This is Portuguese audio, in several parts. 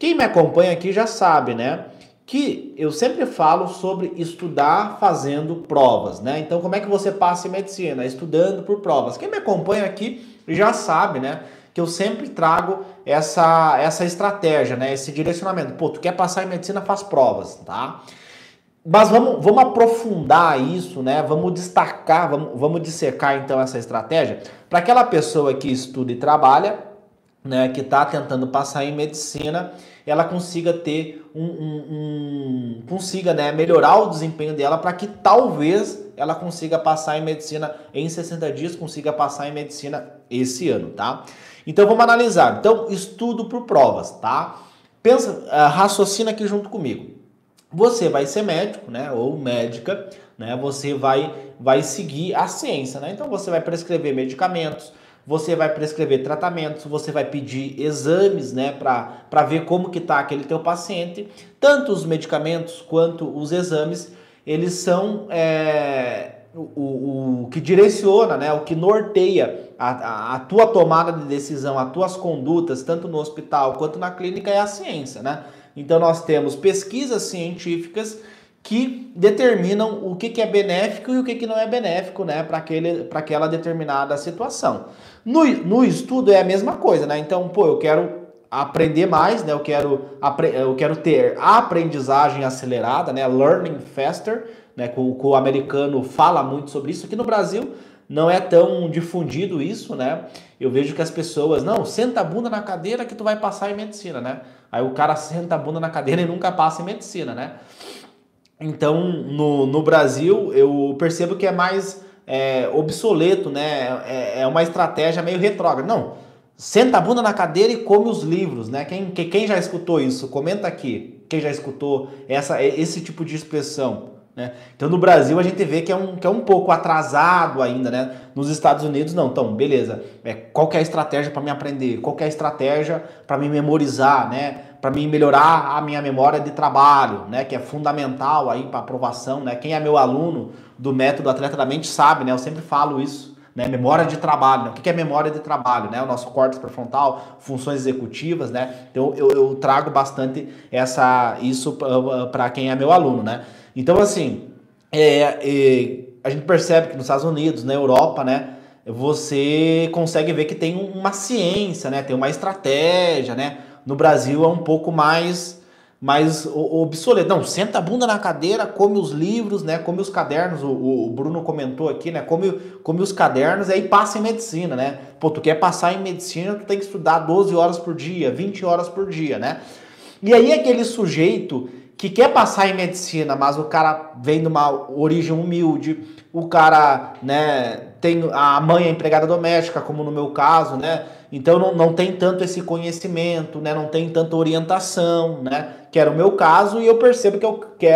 Quem me acompanha aqui já sabe, né? Que eu sempre falo sobre estudar fazendo provas, né? Então, como é que você passa em medicina? Estudando por provas. Quem me acompanha aqui já sabe, né? Que eu sempre trago essa estratégia, né? Esse direcionamento. Pô, tu quer passar em medicina, faz provas, tá? Mas vamos aprofundar isso, né? Vamos destacar, vamos dissecar então essa estratégia para aquela pessoa que estuda e trabalha, né, que está tentando passar em medicina, ela consiga ter consiga, né, melhorar o desempenho dela para que talvez ela consiga passar em medicina em 60 dias, consiga passar em medicina esse ano, tá? Então vamos analisar. Então, estudo por provas, tá? Pensa, raciocina aqui junto comigo. Você vai ser médico, né, ou médica, né? Você vai seguir a ciência, né? Então você vai prescrever medicamentos, você vai prescrever tratamentos, você vai pedir exames, né, para ver como que tá aquele teu paciente. Tanto os medicamentos quanto os exames, eles são o que direciona, né, o que norteia a tua tomada de decisão, as tuas condutas, tanto no hospital quanto na clínica, é a ciência, né? Então nós temos pesquisas científicas que determinam o que é benéfico e o que não é benéfico, né, para aquela determinada situação. No estudo é a mesma coisa, né? Então, pô, eu quero aprender mais, né? Eu quero ter a aprendizagem acelerada, né? Learning faster, né? O americano fala muito sobre isso. Aqui no Brasil não é tão difundido isso, né? Eu vejo que as pessoas, não, senta a bunda na cadeira que tu vai passar em medicina, né? Aí o cara senta a bunda na cadeira e nunca passa em medicina, né? Então, no Brasil, eu percebo que é mais obsoleto, né? É uma estratégia meio retrógrada. Não, senta a bunda na cadeira e come os livros, né? Quem já escutou isso? Comenta aqui. Quem já escutou esse tipo de expressão, né? Então, no Brasil, a gente vê que é um pouco atrasado ainda, né? Nos Estados Unidos, não. Então, beleza. Qual que é a estratégia para me aprender? Qual que é a estratégia para me memorizar, né? Para mim melhorar a minha memória de trabalho, né, que é fundamental aí para aprovação, né? Quem é meu aluno do método Atleta da Mente sabe, né? Eu sempre falo isso, né? Memória de trabalho, né? O que é memória de trabalho, né? O nosso córtex pré-frontal, funções executivas, né? Então eu trago bastante isso para quem é meu aluno, né? Então assim, a gente percebe que nos Estados Unidos, na Europa, né? Você consegue ver que tem uma ciência, né? Tem uma estratégia, né? No Brasil é um pouco mais obsoleto. Não, senta a bunda na cadeira, come os livros, né? Come os cadernos. O Bruno comentou aqui, né? Come os cadernos e aí passa em medicina, né? Pô, tu quer passar em medicina, tu tem que estudar 12 horas por dia, 20 horas por dia, né? E aí aquele sujeito que quer passar em medicina, mas o cara vem de uma origem humilde, o cara, né, tem a mãe é empregada doméstica, como no meu caso, né? Então não tem tanto esse conhecimento, né? Não tem tanta orientação, né? Que era o meu caso, e eu percebo que é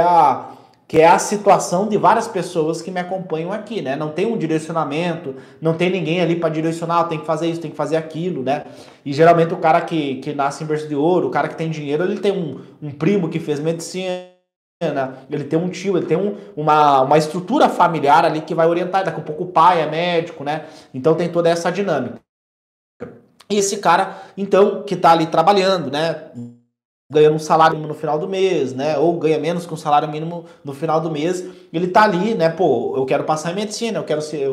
a situação de várias pessoas que me acompanham aqui, né? Não tem um direcionamento, não tem ninguém ali para direcionar, tem que fazer isso, tem que fazer aquilo, né? E geralmente o cara que nasce em berço de ouro, o cara que tem dinheiro, ele tem um primo que fez medicina, ele tem um tio, ele tem uma estrutura familiar ali que vai orientar, daqui a pouco o pai é médico, né? Então tem toda essa dinâmica. E esse cara, então, que tá ali trabalhando, né? Ganhando um salário mínimo no final do mês, né? Ou ganha menos que um salário mínimo no final do mês, ele tá ali, né? Pô, eu quero passar em medicina, eu quero ser.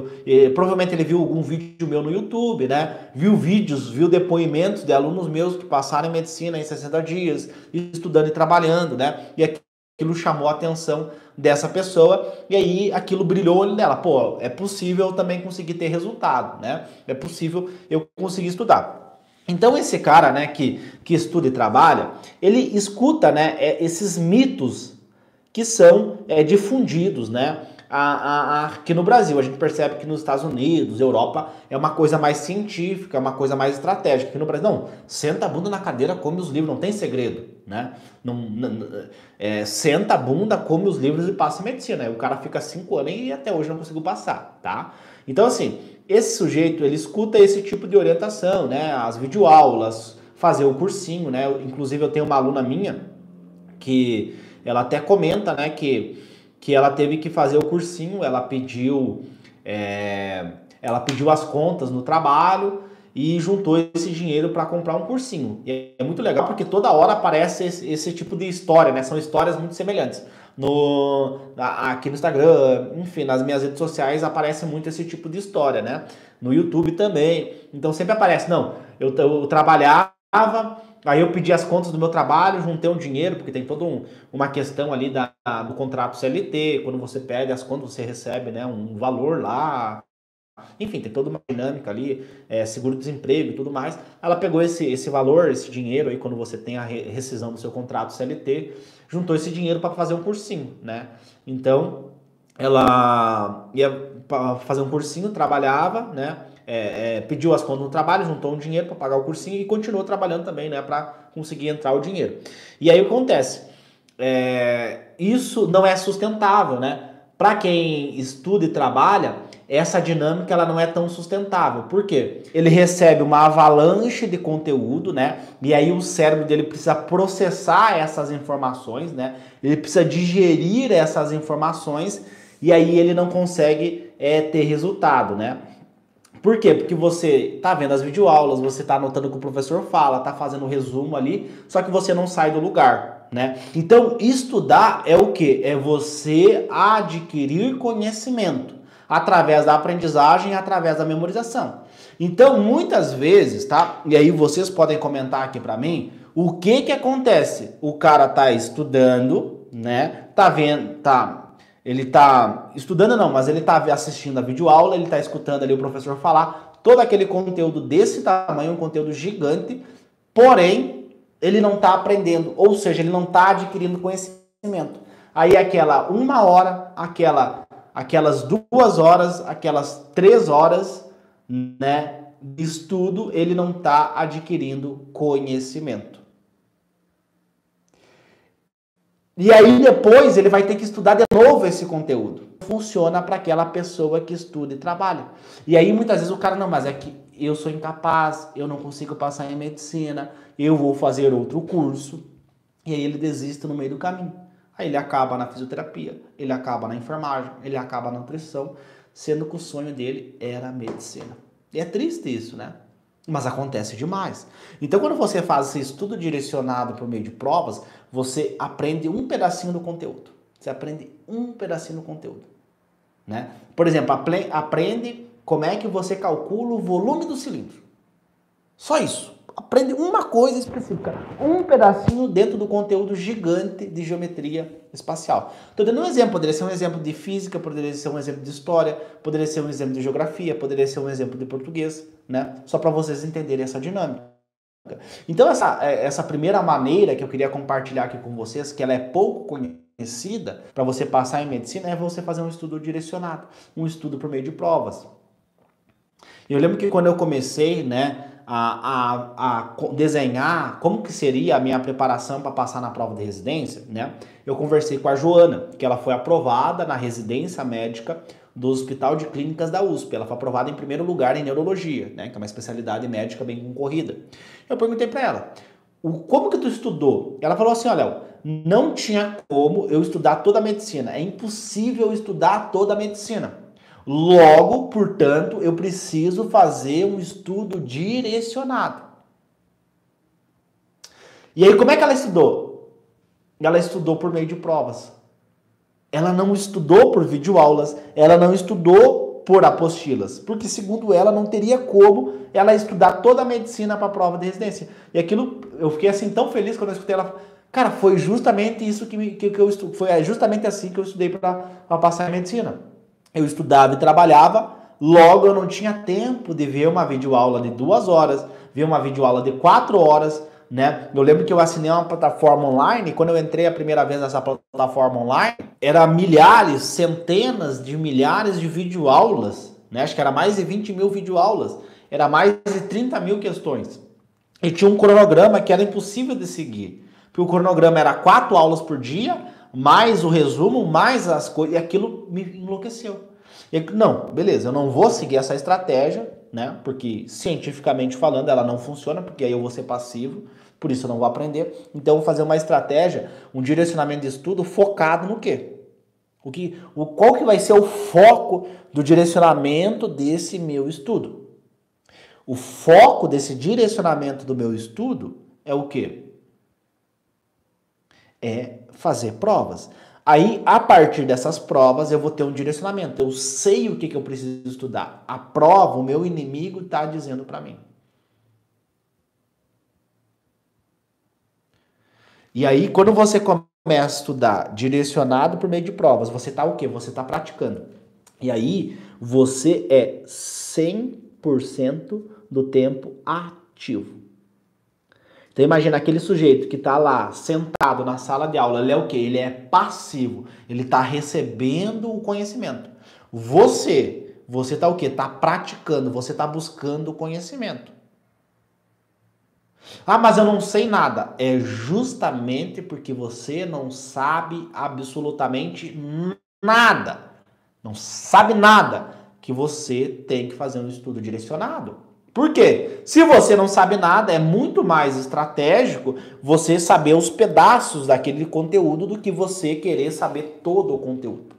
Provavelmente ele viu algum vídeo meu no YouTube, né? Viu depoimentos de alunos meus que passaram em medicina em 60 dias, estudando e trabalhando, né? E aquilo chamou a atenção dessa pessoa, e aí aquilo brilhou o olho dela. Pô, é possível eu também conseguir ter resultado, né? É possível eu conseguir estudar. Então esse cara, né, que estuda e trabalha, ele escuta, né, esses mitos que são difundidos, né, aqui no Brasil. A gente percebe que nos Estados Unidos, Europa, é uma coisa mais científica, é uma coisa mais estratégica. Aqui no Brasil, não, senta a bunda na cadeira, come os livros, não tem segredo, né? Senta a bunda, come os livros e passa em medicina. Aí o cara fica 5 anos e até hoje não conseguiu passar, tá? Então assim, esse sujeito, ele escuta esse tipo de orientação, né? As videoaulas, fazer o cursinho, né? Inclusive eu tenho uma aluna minha que ela até comenta, né, que ela teve que fazer o cursinho, ela pediu as contas no trabalho e juntou esse dinheiro para comprar um cursinho. E é muito legal porque toda hora aparece esse tipo de história, né? São histórias muito semelhantes. Aqui no Instagram, enfim, nas minhas redes sociais aparece muito esse tipo de história, né? No YouTube também. Então sempre aparece, não, eu trabalhava, aí eu pedi as contas do meu trabalho, juntei um dinheiro, porque tem toda uma questão ali do contrato CLT, quando você pede as contas, você recebe, né, um valor lá. Enfim, tem toda uma dinâmica ali, seguro-desemprego e tudo mais. Ela pegou esse valor, esse dinheiro aí, quando você tem a rescisão do seu contrato CLT, juntou esse dinheiro para fazer um cursinho, né? Então, ela ia fazer um cursinho, trabalhava, né? Pediu as contas no trabalho, juntou um dinheiro para pagar o cursinho e continuou trabalhando também, né? Para conseguir entrar o dinheiro. E aí o que acontece? Isso não é sustentável, né? Para quem estuda e trabalha, essa dinâmica ela não é tão sustentável. Por quê? Ele recebe uma avalanche de conteúdo, né? E aí o cérebro dele precisa processar essas informações, né? Ele precisa digerir essas informações e aí ele não consegue ter resultado, né? Por quê? Porque você tá vendo as videoaulas, você tá anotando o que o professor fala, tá fazendo o resumo ali, só que você não sai do lugar, né? Então, estudar é o quê? É você adquirir conhecimento através da aprendizagem, através da memorização. Então, muitas vezes, tá? E aí vocês podem comentar aqui para mim, o que acontece? O cara tá estudando, né? Tá vendo, ele tá estudando não, mas ele tá assistindo a videoaula, ele tá escutando ali o professor falar, todo aquele conteúdo desse tamanho, um conteúdo gigante, porém, ele não tá aprendendo, ou seja, ele não tá adquirindo conhecimento. Aí aquela 1 hora, aquelas 2 horas, aquelas 3 horas, né, de estudo, ele não tá adquirindo conhecimento. E aí depois ele vai ter que estudar de novo esse conteúdo. Funciona para aquela pessoa que estuda e trabalha. E aí muitas vezes o cara, não, mas é que eu sou incapaz, eu não consigo passar em medicina, eu vou fazer outro curso. E aí ele desiste no meio do caminho. Aí ele acaba na fisioterapia, ele acaba na enfermagem, ele acaba na nutrição, sendo que o sonho dele era a medicina. E é triste isso, né? Mas acontece demais. Então, quando você faz esse estudo direcionado por meio de provas, você aprende um pedacinho do conteúdo. Você aprende um pedacinho do conteúdo, né? Por exemplo, aprende como é que você calcula o volume do cilindro. Só isso. Aprende uma coisa específica, um pedacinho dentro do conteúdo gigante de geometria espacial. Estou dando um exemplo, poderia ser um exemplo de física, poderia ser um exemplo de história, poderia ser um exemplo de geografia, poderia ser um exemplo de português, né? Só para vocês entenderem essa dinâmica. Então essa primeira maneira que eu queria compartilhar aqui com vocês, que ela é pouco conhecida para você passar em medicina, é você fazer um estudo direcionado, um estudo por meio de provas. Eu lembro que quando eu comecei, né, a desenhar como que seria a minha preparação para passar na prova de residência, né, eu conversei com a Joana, que ela foi aprovada na residência médica do Hospital de Clínicas da USP. Ela foi aprovada em primeiro lugar em neurologia, né, que é uma especialidade médica bem concorrida. Eu perguntei para ela, como que tu estudou? Ela falou assim, olha, Léo, não tinha como eu estudar toda a medicina, é impossível estudar toda a medicina. Logo, portanto, eu preciso fazer um estudo direcionado. E aí, como é que ela estudou? Ela estudou por meio de provas. Ela não estudou por videoaulas, ela não estudou por apostilas, porque segundo ela não teria como ela estudar toda a medicina para a prova de residência. E aquilo, eu fiquei assim tão feliz quando eu escutei ela. Cara, foi justamente isso que eu estudei, foi justamente assim que eu estudei para passar em medicina. Eu estudava e trabalhava, logo eu não tinha tempo de ver uma videoaula de 2 horas, ver uma videoaula de 4 horas, né? Eu lembro que eu assinei uma plataforma online, e quando eu entrei a primeira vez nessa plataforma online, era milhares, centenas de milhares de videoaulas, né? Acho que era mais de 20 mil videoaulas, era mais de 30 mil questões. E tinha um cronograma que era impossível de seguir, porque o cronograma era 4 aulas por dia, mais o resumo, mais as coisas, e aquilo me enlouqueceu. Não, beleza, eu não vou seguir essa estratégia, né? Porque cientificamente falando ela não funciona, porque aí eu vou ser passivo, por isso eu não vou aprender. Então eu vou fazer uma estratégia, um direcionamento de estudo focado no quê? Qual que vai ser o foco do direcionamento desse meu estudo? O foco desse direcionamento do meu estudo é o quê? É fazer provas. Aí, a partir dessas provas, eu vou ter um direcionamento. Eu sei o que eu preciso estudar. A prova, o meu inimigo está dizendo para mim. E aí, quando você começa a estudar direcionado por meio de provas, você está o quê? Você está praticando. E aí, você é 100% do tempo ativo. Então imagina aquele sujeito que está lá sentado na sala de aula, ele é o quê? Ele é passivo, ele está recebendo o conhecimento. Você está o quê? Está praticando, você está buscando o conhecimento. Ah, mas eu não sei nada. É justamente porque você não sabe absolutamente nada. Não sabe nada que você tem que fazer um estudo direcionado. Por quê? Se você não sabe nada, é muito mais estratégico você saber os pedaços daquele conteúdo do que você querer saber todo o conteúdo.